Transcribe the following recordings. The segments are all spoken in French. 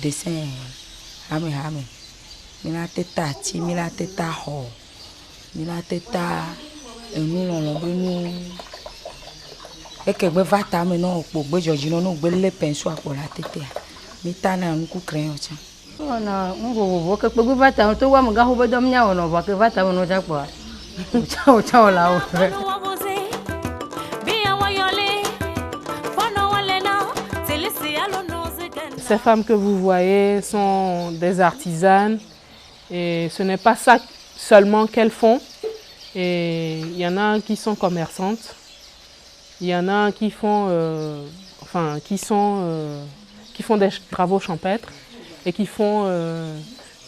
dessin hame mina teta ti mina teta ho mina teta enu lolo benu ekegbe vata me no gbogbe jojino no gbe le penso apola tete mi tana nku crayon cha ona ngo ke gbogbe vata to wa mga ho bedo mnya ono ba ke vata no cha po cha la o. Ces femmes que vous voyez sont des artisanes et ce n'est pas ça seulement qu'elles font. Et il y en a qui sont commerçantes, il y en a qui font, qui font des travaux champêtres et qui font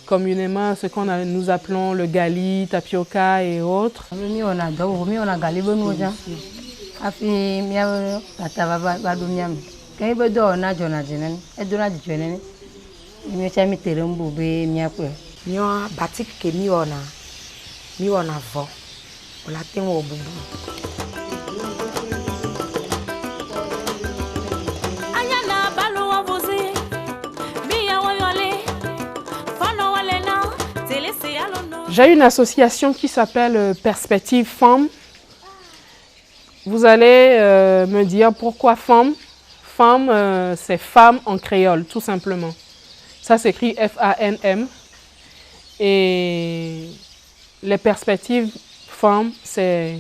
communément ce qu'on nous appelons le gali, tapioca et autres. Quand il veut donner Jonathan, elle donne du Jonathan. Il me fait mettre un bébé, mia quoi. Mia batik que mi on a vo. On la tient au bout. J'ai une association qui s'appelle Perspective Femmes. Vous allez me dire pourquoi Femmes. Femme, c'est femme en créole, tout simplement. Ça s'écrit F-A-N-M. Et les perspectives femmes, c'est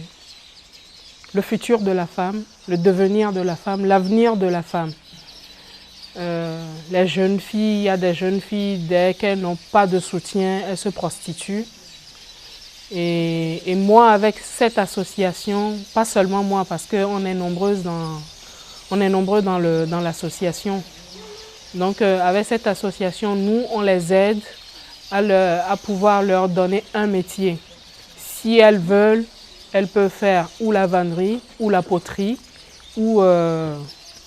le futur de la femme, le devenir de la femme, l'avenir de la femme. Les jeunes filles, il y a des jeunes filles, dès qu'elles n'ont pas de soutien, elles se prostituent. Et moi, avec cette association, pas seulement moi, parce qu'on est nombreuses dans l'association. Donc avec cette association, nous, on les aide à pouvoir leur donner un métier. Si elles veulent, elles peuvent faire ou la vannerie, ou la poterie, ou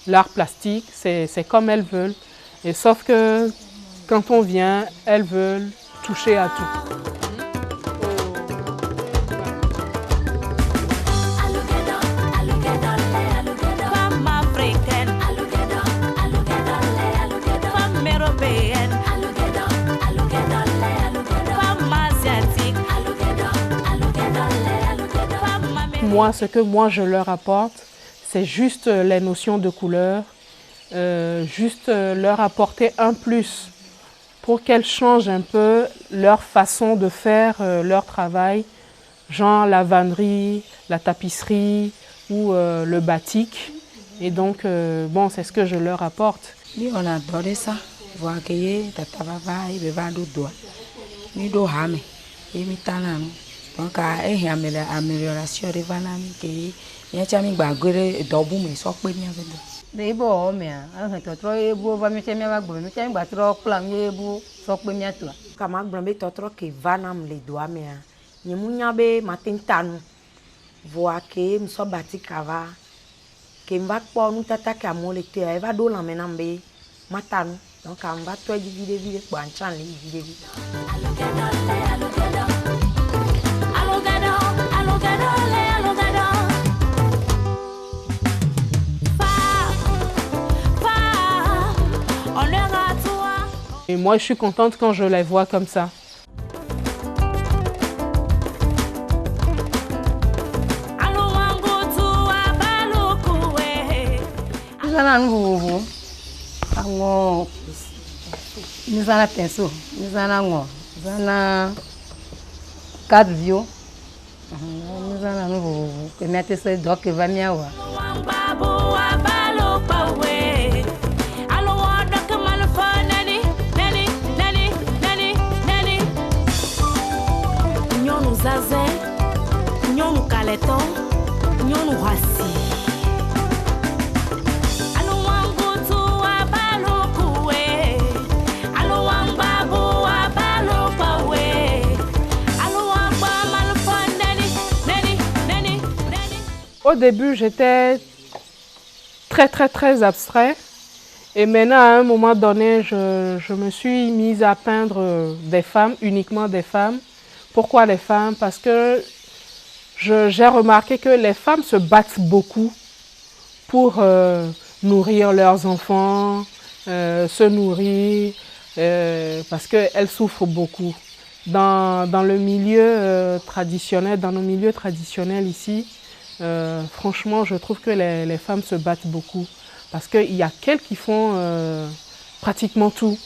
l'art plastique, c'est comme elles veulent. Et sauf que quand on vient, elles veulent toucher à tout. Moi, ce que je leur apporte, c'est juste les notions de couleur, juste leur apporter un plus pour qu'elles changent un peu leur façon de faire leur travail, genre la vannerie, la tapisserie ou le batik. Et donc, bon, c'est ce que je leur apporte. On a adoré ça. Voir que tata baba il va do doa. Ni do hame. Et mi tanam. Donc amélioration de vanami que y a chami bagore dobu me so pe mi avedo. De bo me a totro e bo va mi chemi ba gbo mi chemi ba tro plan ye bo so pe mi ato. Kama gbo be totro ke vanam le doa me a. Ni munya be matintanu. Voir que me so batikava. Que me va po nu tata ka mo le te e va do la menam be matanu. Donc on va toi vide pour en chan vide. Et moi, je suis contente quand je les vois comme ça. Nous avons pinceau, nous avons quatre vieux, nous avons mettre ce doc qui va bien. Nous caleton, nous rassis. Au début, j'étais très abstrait. Et maintenant, à un moment donné, je me suis mise à peindre des femmes, uniquement des femmes. Pourquoi les femmes? Parce que j'ai remarqué que les femmes se battent beaucoup pour nourrir leurs enfants, se nourrir, parce qu'elles souffrent beaucoup. Dans le milieu traditionnel, dans nos milieux traditionnels ici, franchement, je trouve que les femmes se battent beaucoup. Parce qu'il y a qu'elles qui font pratiquement tout.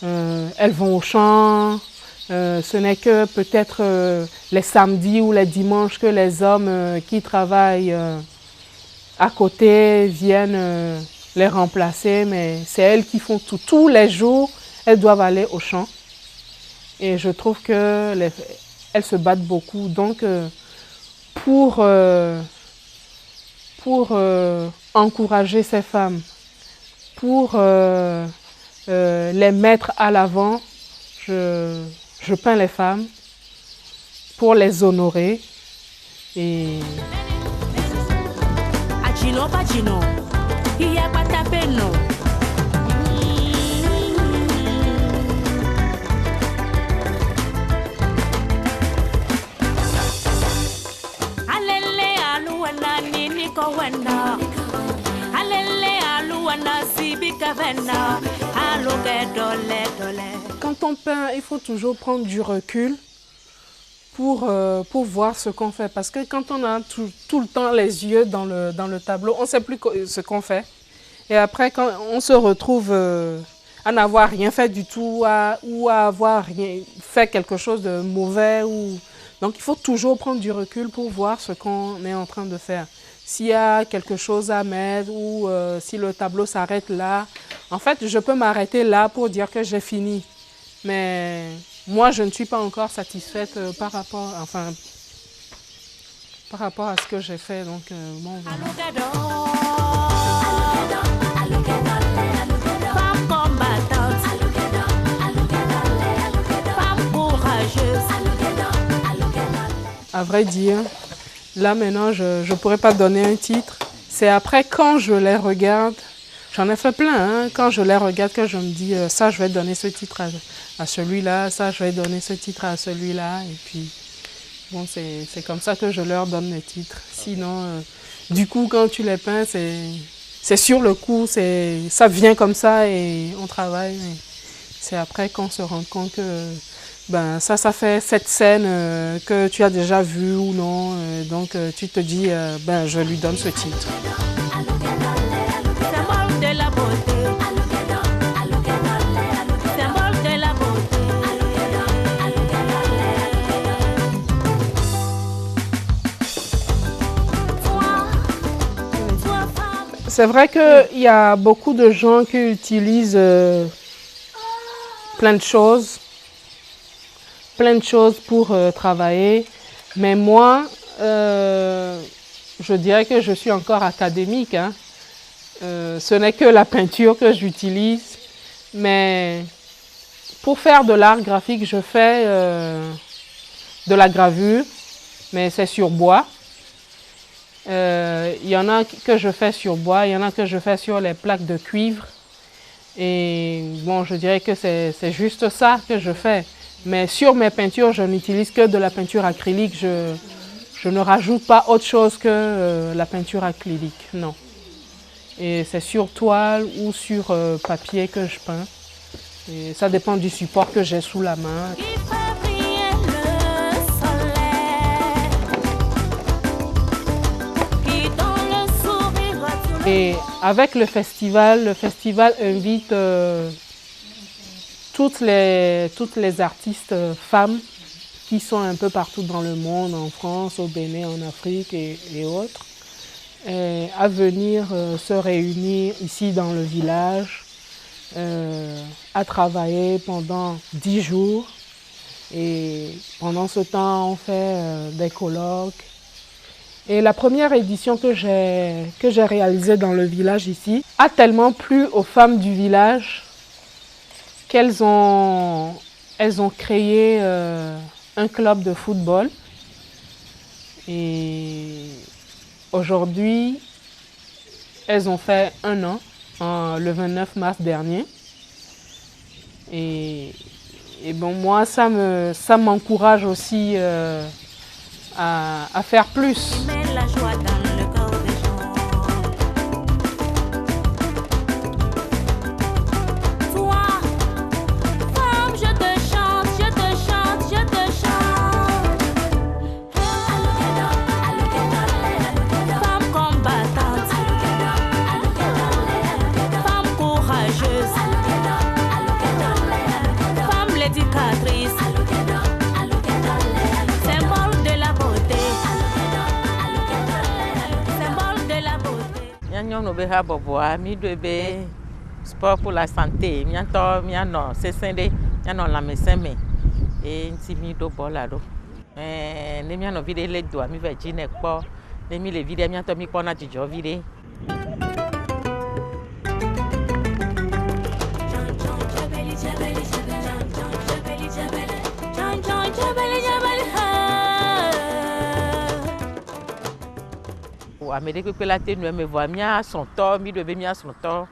Elles vont au champ, ce n'est que peut-être les samedis ou les dimanches que les hommes qui travaillent à côté viennent les remplacer, mais c'est elles qui font tout. Tous les jours, elles doivent aller au champ. Et je trouve qu'elles se battent beaucoup. Donc, pour encourager ces femmes, pour les mettre à l'avant, je peins les femmes pour les honorer. Et quand on peint, il faut toujours prendre du recul pour voir ce qu'on fait. Parce que quand on a tout le temps les yeux dans le tableau, on ne sait plus ce qu'on fait. Et après, quand on se retrouve à n'avoir rien fait du tout ou à avoir fait quelque chose de mauvais. Donc, il faut toujours prendre du recul pour voir ce qu'on est en train de faire. S'il y a quelque chose à mettre ou si le tableau s'arrête là. En fait, je peux m'arrêter là pour dire que j'ai fini. Mais moi, je ne suis pas encore satisfaite par rapport à ce que j'ai fait. Donc, bon, voilà. À vrai dire, là maintenant, je ne pourrais pas donner un titre. C'est après, quand je les regarde, j'en ai fait plein, hein, quand je les regarde, que je me dis, ça, je vais donner ce titre à celui-là, ça, je vais donner ce titre à celui-là. Et puis, bon, c'est comme ça que je leur donne les titres. Sinon, du coup, quand tu les peins, c'est sur le coup, ça vient comme ça et on travaille. C'est après qu'on se rend compte que ben, ça fait cette scène que tu as déjà vue ou non. Donc, tu te dis, ben, je lui donne ce titre. C'est vrai qu'il y a beaucoup de gens qui utilisent plein de choses pour travailler. Mais moi, je dirais que je suis encore académique. Hein. Ce n'est que la peinture que j'utilise. Mais pour faire de l'art graphique, je fais de la gravure, mais c'est sur bois. Il y en a que je fais sur bois, il y en a que je fais sur les plaques de cuivre. Et bon, je dirais que c'est juste ça que je fais. Mais sur mes peintures, je n'utilise que de la peinture acrylique. Je ne rajoute pas autre chose que la peinture acrylique, non. Et c'est sur toile ou sur papier que je peins. Et ça dépend du support que j'ai sous la main. Et avec le festival invite toutes les artistes femmes qui sont un peu partout dans le monde, en France, au Bénin, en Afrique et autres, à venir se réunir ici dans le village, à travailler pendant 10 jours. Et pendant ce temps, on fait des colloques. Et la première édition que j'ai réalisée dans le village ici a tellement plu aux femmes du village qu'elles ont créé un club de football. Et aujourd'hui, elles ont fait 1 an, le 29 mars dernier. Et bon, moi, ça m'encourage aussi à faire plus. créatrice, symbole de la beauté, symbole de la beauté. Nous avons boboa, mi dobe sport pour la santé. Mi anto mi ano sesende, mi ano la meseme. Et nti mi do bola do. Ne mi ano vide le do, mi ve jine po. Ne mi le vide mi anto mi po na jijo vide. Amérique peut la tenue me voir mia son temps mi devait mia son temps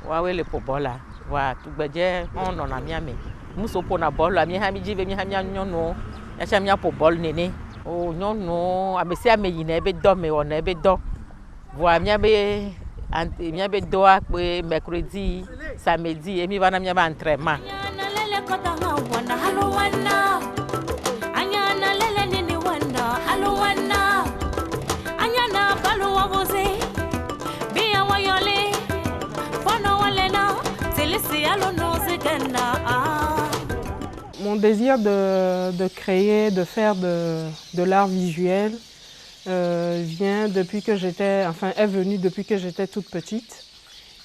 wa we le po bola wa tu gbeje on on na mia me muso po na bola mi ha mi jibe mi ha mia nyono ya cha mia po bol nene o nyono abesi ameyi na ebe do me ona ebe do wa mia be do a pe mercredi samedi e mi va na mia ba entraînement. Mon désir de créer, de faire de l'art visuel vient depuis que j'étais, enfin est venu depuis que j'étais toute petite.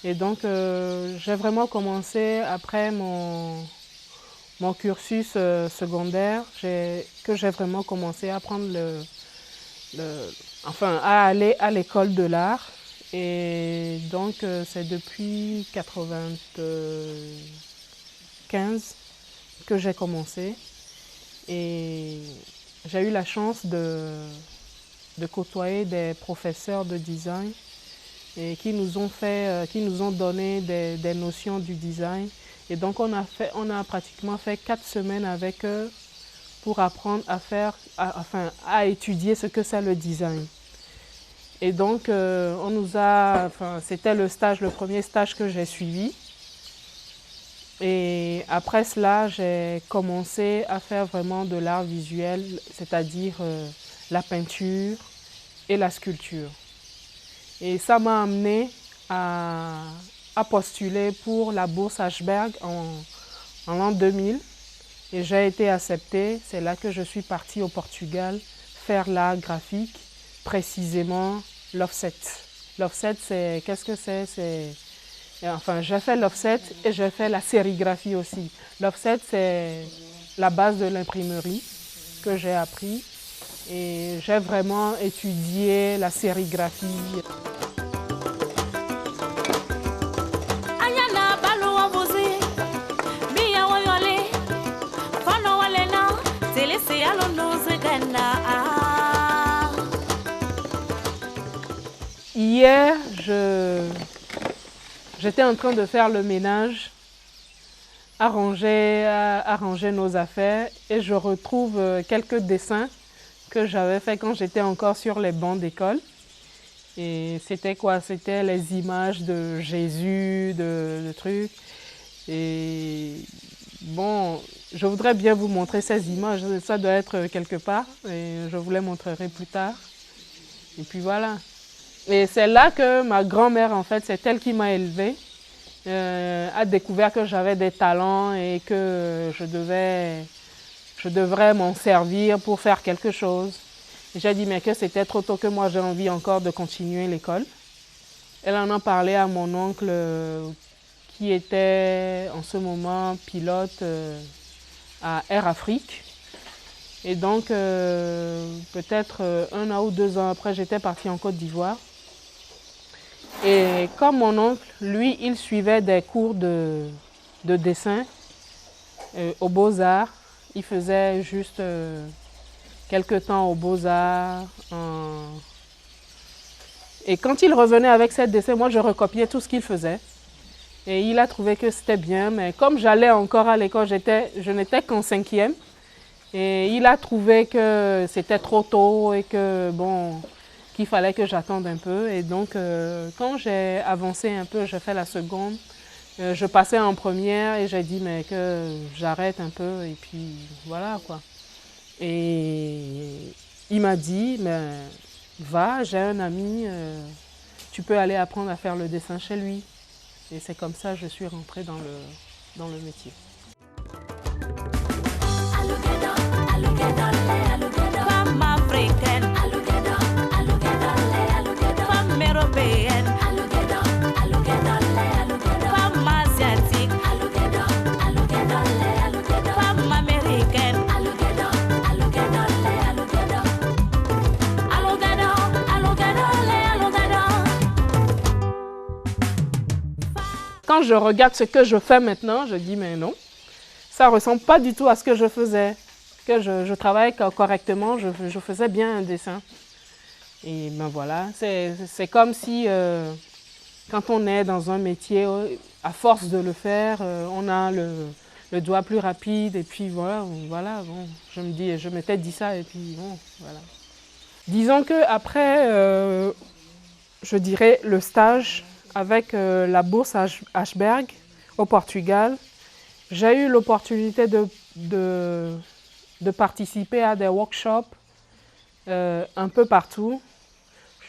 Et donc j'ai vraiment commencé après mon cursus secondaire, que j'ai vraiment commencé à prendre à aller à l'école de l'art. Et donc c'est depuis 1995 que j'ai commencé. Et j'ai eu la chance de côtoyer des professeurs de design et qui nous ont donné des notions du design. Et donc on a pratiquement fait 4 semaines avec eux pour apprendre à étudier ce que c'est le design. Et donc c'était le premier stage que j'ai suivi. Et après cela, j'ai commencé à faire vraiment de l'art visuel, c'est-à-dire la peinture et la sculpture. Et ça m'a amené à postuler pour la bourse Ashberg en l'an 2000. Et j'ai été acceptée. C'est là que je suis partie au Portugal faire l'art graphique, précisément l'offset. L'offset, qu'est-ce que c'est? J'ai fait l'offset et j'ai fait la sérigraphie aussi. L'offset, c'est la base de l'imprimerie que j'ai appris. Et j'ai vraiment étudié la sérigraphie. Hier, j'étais en train de faire le ménage, arranger nos affaires et je retrouve quelques dessins que j'avais fait quand j'étais encore sur les bancs d'école. Et c'était quoi? C'était les images de Jésus, de trucs. Et bon, je voudrais bien vous montrer ces images. Ça doit être quelque part et je vous les montrerai plus tard. Et puis voilà. Et c'est là que ma grand-mère, en fait, c'est elle qui m'a élevée, a découvert que j'avais des talents et que je devrais m'en servir pour faire quelque chose. J'ai dit mais que c'était trop tôt, que moi j'ai envie encore de continuer l'école. Elle en a parlé à mon oncle qui était en ce moment pilote à Air Afrique. Et donc peut-être 1 an ou 2 ans après, j'étais partie en Côte d'Ivoire. Et comme mon oncle, lui, il suivait des cours de dessin aux Beaux-Arts. Il faisait juste quelques temps aux Beaux-Arts. Et quand il revenait avec ses dessins, moi je recopiais tout ce qu'il faisait. Et il a trouvé que c'était bien, mais comme j'allais encore à l'école, je n'étais qu'en 5e. Et il a trouvé que c'était trop tôt et que bon, qu'il fallait que j'attende un peu. Et donc, quand j'ai avancé un peu, j'ai fait la seconde, je passais en première et j'ai dit mais que j'arrête un peu et puis voilà quoi. Et il m'a dit mais va, j'ai un ami, tu peux aller apprendre à faire le dessin chez lui. Et c'est comme ça que je suis rentrée dans le métier. quand je regarde ce que je fais maintenant, je dis mais non, ça ne ressemble pas du tout à ce que je faisais. Que je travaillais correctement, je faisais bien un dessin. Et ben voilà, c'est comme si quand on est dans un métier, à force de le faire, on a le doigt plus rapide et puis voilà bon, je m'étais dit ça et puis bon, voilà. Disons qu'après, je dirais le stage avec la bourse Ashberg au Portugal, j'ai eu l'opportunité de participer à des workshops un peu partout.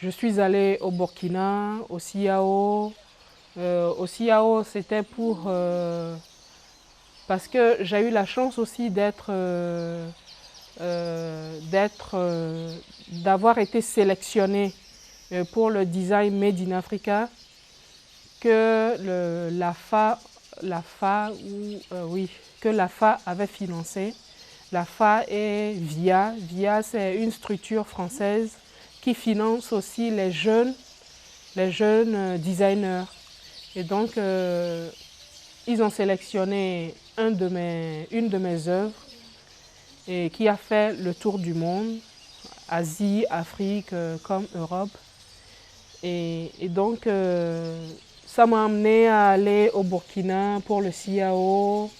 Je suis allée au Burkina, au CIAO. Au CIAO, c'était parce que j'ai eu la chance aussi d'avoir été sélectionnée pour le design Made in Africa que l'AFA avait financé. L'AFA et VIA. VIA, c'est une structure française qui finance aussi les jeunes designers. Et donc, ils ont sélectionné une de mes œuvres et qui a fait le tour du monde, Asie, Afrique, comme Europe. Et donc, ça m'a amené à aller au Burkina pour le CIAO.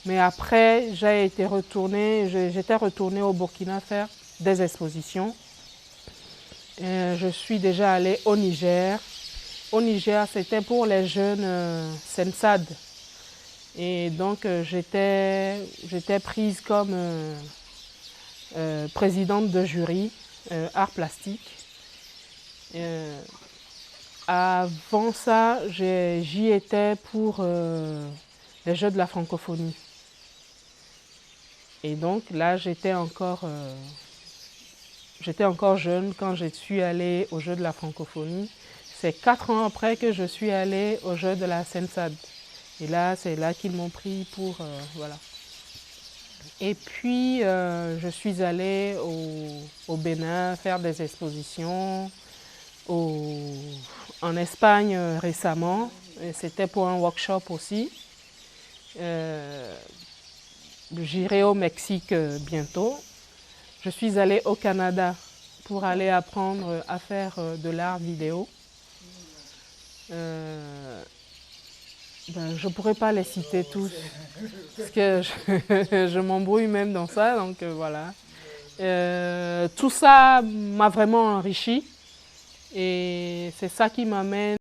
Mais après, j'étais retournée au Burkina faire des expositions. Je suis déjà allée au Niger. Au Niger, c'était pour les jeunes Sensad. Et donc, j'étais prise comme présidente de jury art plastique. Avant ça, j'y étais pour les Jeux de la francophonie. Et donc là, j'étais encore jeune quand je suis allée aux Jeux de la francophonie. C'est 4 ans après que je suis allée aux Jeux de la Sensad. Et là, c'est là qu'ils m'ont pris pour... voilà. Et puis, je suis allée au Bénin faire des expositions, en Espagne récemment. C'était pour un workshop aussi. J'irai au Mexique bientôt. Je suis allée au Canada pour aller apprendre à faire de l'art vidéo. Je ne pourrais pas les citer tous, parce que je m'embrouille même dans ça, donc voilà. Tout ça m'a vraiment enrichi et c'est ça qui m'amène